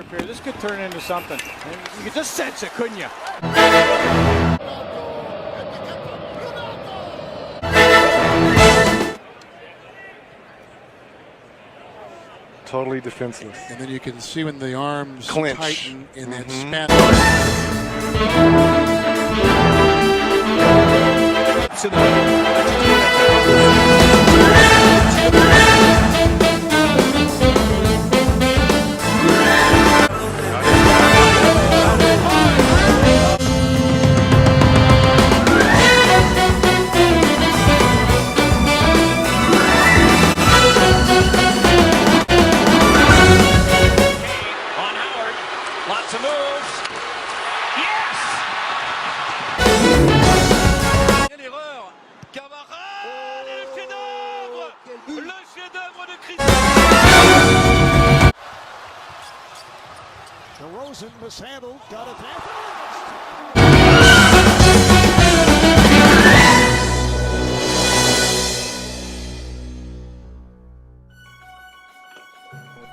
third period. This could turn into something. And you could just sense it, couldn't you? Totally defenseless. And then you can see when the arms clinch, tighten in that span. DeRozan mishandled, got it there.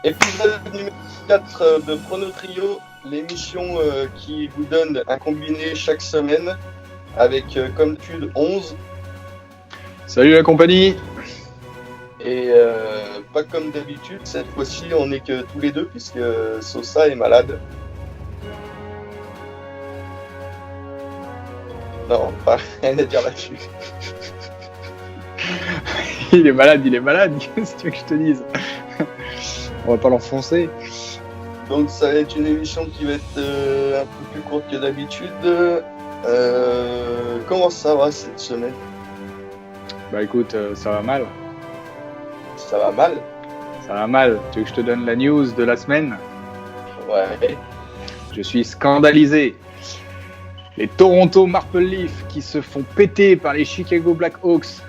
Épisode numéro 4 de Chrono Trio, l'émission qui vous donne un combiné chaque semaine avec comme d'habitude 11. Salut la compagnie. Et pas comme d'habitude, cette fois-ci on n'est que tous les deux puisque Sosa est malade. Non, pas rien à dire là-dessus. Il est malade, qu'est-ce que tu veux que je te dise? On va pas l'enfoncer. Donc ça va être une émission qui va être un peu plus courte que d'habitude. Comment ça va cette semaine? Bah écoute, ça va mal. Ça va mal? Ça va mal. Tu veux que je te donne la news de la semaine? Ouais. Je suis scandalisé. Les Toronto Maple Leafs qui se font péter par les Chicago Blackhawks.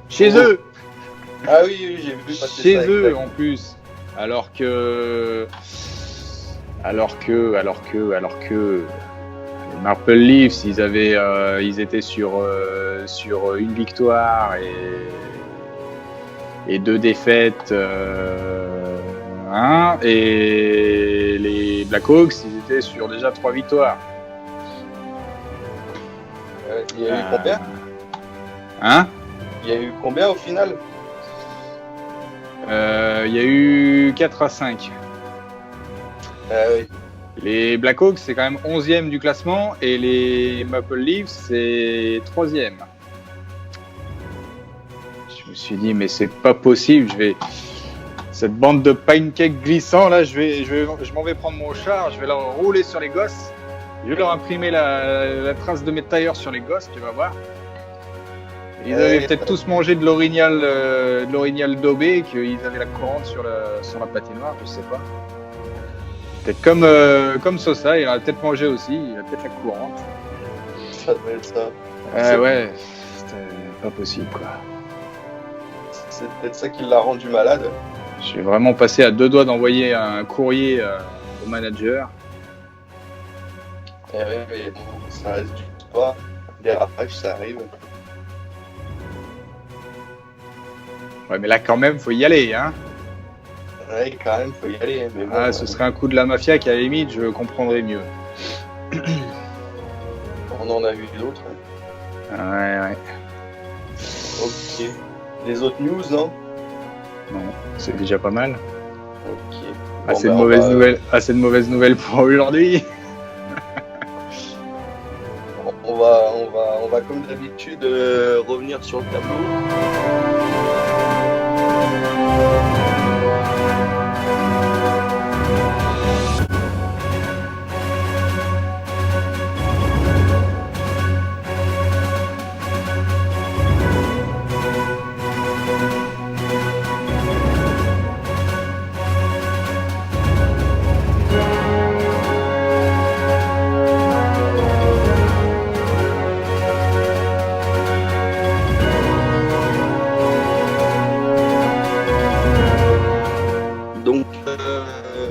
Chez eux. Ah oui, j'ai vu passer Chez ça. eux Exact. en plus. Alors que les Maple Leafs, ils étaient sur une victoire et 2 défaites, et les Blackhawks, ils étaient sur déjà 3 victoires. Il y a eu combien? Il y a eu combien au final? Il y a eu 4 à 5. Oui. Les Blackhawks, c'est quand même 11e du classement et les Maple Leafs, c'est 3e. Je me suis dit, mais c'est pas possible. Cette bande de pancakes glissants, là, je m'en vais prendre mon char, je vais leur rouler sur les gosses. Je vais leur imprimer la trace de mes tailleurs sur les gosses, tu vas voir. Ils avaient peut-être tous mangé de l'orignal daubé, qu'ils avaient la courante sur la patinoire, je sais pas. Peut-être comme Sosa, il en a peut-être mangé aussi, il a peut-être la courante. Ça doit être ça. Ouais, c'était pas possible quoi. C'est peut-être ça qui l'a rendu malade. Je suis vraiment passé à 2 doigts d'envoyer un courrier au manager. Oui, mais bon, ça reste du sport. Des rapages, ça arrive. Ouais, mais là quand même, faut y aller, hein. Ouais, quand même, faut y aller. Mais bon, Ce serait un coup de la mafia qu'à la limite, je comprendrais mieux. on en a vu d'autres. Ouais. Ok. Les autres news, non? Non, c'est déjà pas mal. Ok. Assez de mauvaises nouvelles pour aujourd'hui. On va comme d'habitude revenir sur le tableau.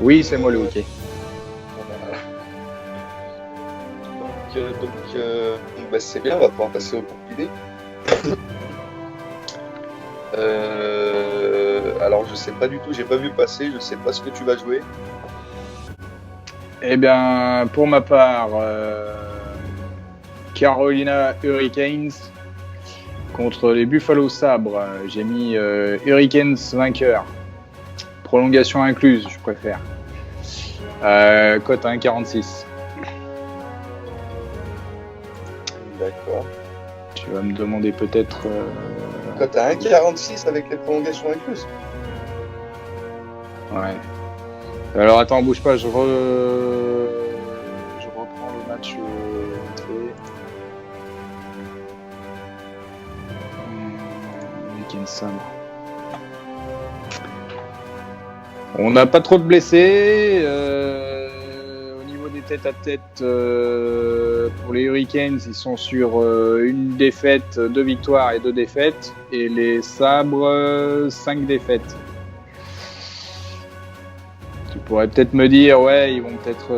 Oui, c'est moi le hockey. Donc c'est bien, on va pouvoir passer au combiné. Alors je sais pas du tout, j'ai pas vu passer, je sais pas ce que tu vas jouer. Eh bien, pour ma part, Carolina Hurricanes contre les Buffalo Sabres. J'ai mis Hurricanes vainqueur. Prolongation incluse, je préfère. Cote à 1,46. D'accord. Tu vas me demander peut-être... Cote à 1,46 avec les prolongations incluses. Ouais. Alors attends, bouge pas, je reprends le match. Week-end Sabre. On n'a pas trop de blessés. Au niveau des tête-à-tête, pour les Hurricanes, ils sont sur une défaite, 2 victoires et 2 défaites. Et les Sabres, 5 défaites. Tu pourrais peut-être me dire, ouais, ils vont peut-être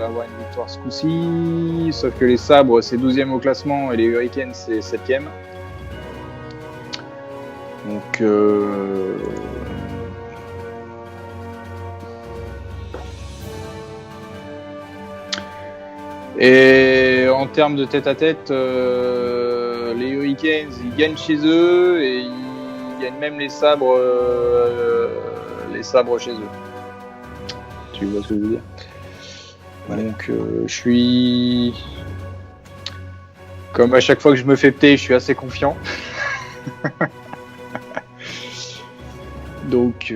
avoir une victoire ce coup-ci. Sauf que les Sabres, c'est 12e au classement et les Hurricanes, c'est 7e. Donc, et en termes de tête-à-tête, les Hurricanes, ils gagnent chez eux et ils gagnent même les Sabres chez eux. Tu vois ce que je veux dire? Donc, je suis... Comme à chaque fois que je me fais péter, je suis assez confiant. Donc,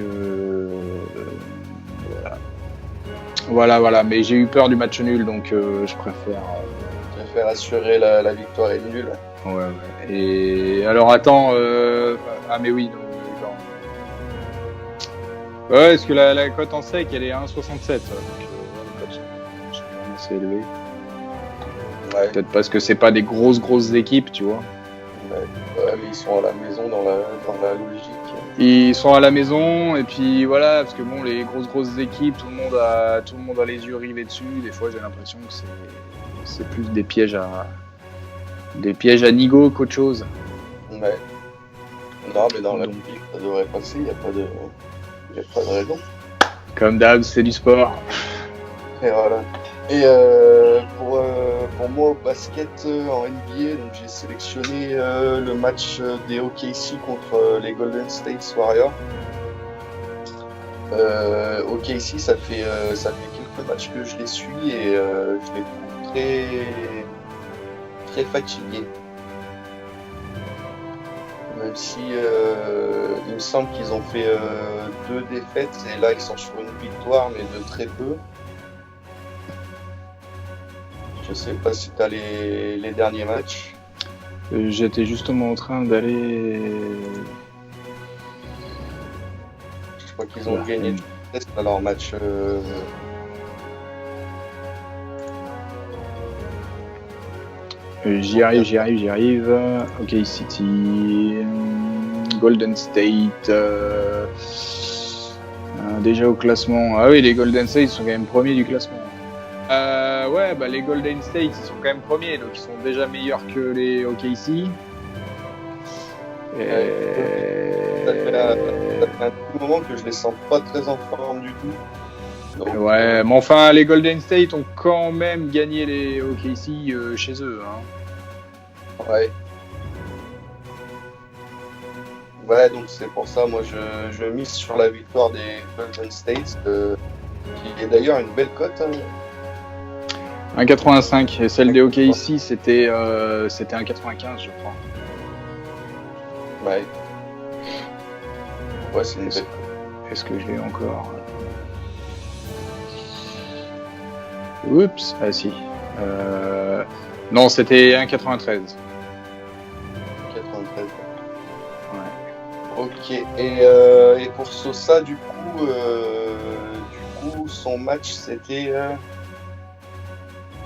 voilà. Mais j'ai eu peur du match nul, donc je préfère... Je préfère assurer la victoire et le nul. Ouais. Et alors, attends... Ah, mais oui, non. Ouais, parce que la cote en sec, elle est à 1,67. Donc, la cote, je suis quand même assez élevé. Ouais. Peut-être parce que c'est pas des grosses équipes, tu vois. Ouais, mais ils sont à la maison dans la logique. Ils sont à la maison, et puis voilà, parce que bon, les grosses équipes, tout le monde a les yeux rivés dessus. Des fois, j'ai l'impression que c'est plus des pièges à nigo qu'autre chose. Ouais. Non, mais dans la logique, ça devrait passer, il n'y a pas de raison. Comme d'hab, c'est du sport. Et voilà. Et pour moi au basket en NBA, donc j'ai sélectionné le match des OKC contre les Golden State Warriors. OKC, ça fait quelques matchs que je les suis et je les trouve très fatigués. Même si il me semble qu'ils ont fait 2 défaites et là ils sont sur une victoire mais de très peu. Je sais pas si tu as les derniers matchs. J'étais justement en train d'aller... Je crois qu'ils ont gagné à leur match. J'y arrive. Ok, City, Golden State. Déjà au classement. Ah oui, les Golden State sont quand même premiers du classement. Ouais, bah les Golden State ils sont quand même premiers, donc ils sont déjà meilleurs que les OKC. Ça fait un petit moment que je les sens pas très en forme du tout. Donc, ouais, mais enfin les Golden State ont quand même gagné les OKC chez eux. Hein. Ouais, donc c'est pour ça, moi je mise sur la victoire des Golden State, qui est d'ailleurs une belle cote. Hein. 1,85 et celle des OKC c'était 1,95 je crois. Ouais, c'est une belle cote. Est-ce que je l'ai encore? Oups, ah si. Non, c'était 1,93. 93. Ouais. Ok, et pour Sosa, du coup, son match c'était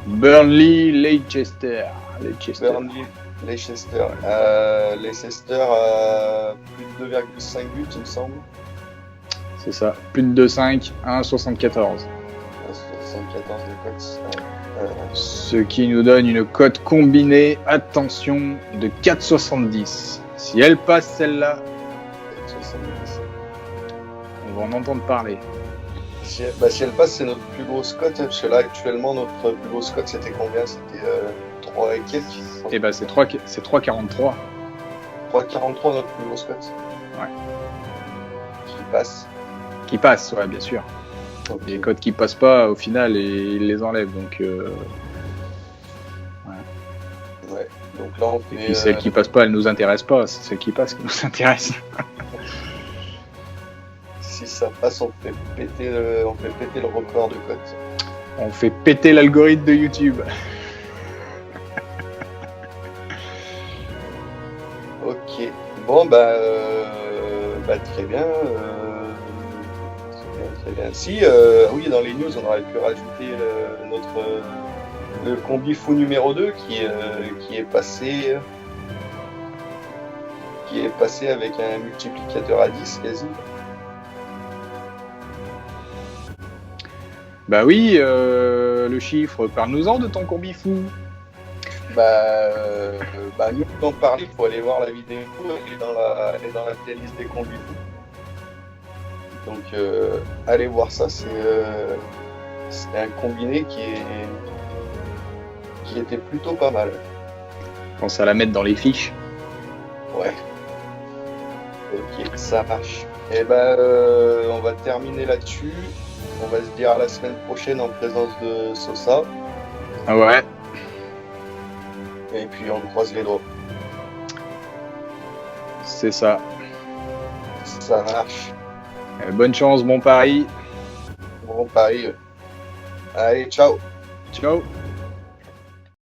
Burnley-Leicester. Burnley, Leicester. Leicester à plus de 2,5 buts, il me semble. C'est ça, plus de 2,5, 1,74. 74 de cote. Ce qui nous donne une cote combinée, attention, de 4,70. Si elle passe celle-là, 70. on va en entendre parler. Si elle passe, c'est notre plus grosse cote, hein, parce que là, actuellement, notre plus grosse cote, c'était combien? C'était 3 et quelques. Et bah c'est 3,43. 3,43 notre plus grosse cote. Ouais. Qui passe. Qui passe, ouais, bien sûr. Ok. Les codes qui passent pas, au final, ils les enlèvent. Donc, Ouais. Donc là, on et fait. puis celles qui passent pas, elles nous intéressent pas. C'est celles qui passent qui nous intéressent. Si ça passe, on fait péter le record de cote. On fait péter l'algorithme de YouTube. Ok. Bon, bah très bien. Très bien. Si, oui, dans les news, on aurait pu rajouter le combi fou numéro 2 qui est passé avec un multiplicateur à 10 quasi. Bah oui, le chiffre, parle-nous-en de ton combi fou. Nous, on en parler, il faut aller voir la vidéo, elle est dans la playlist des combis fous. Donc, allez voir ça, c'est un combiné qui était plutôt pas mal. Pense à la mettre dans les fiches. Ouais. Ok, ça marche. Et on va terminer là-dessus. On va se dire à la semaine prochaine en présence de Sosa. Ah ouais. Et puis on croise les doigts. C'est ça. Ça marche. Bonne chance, bon pari. Bon pari. Allez, ciao. Ciao.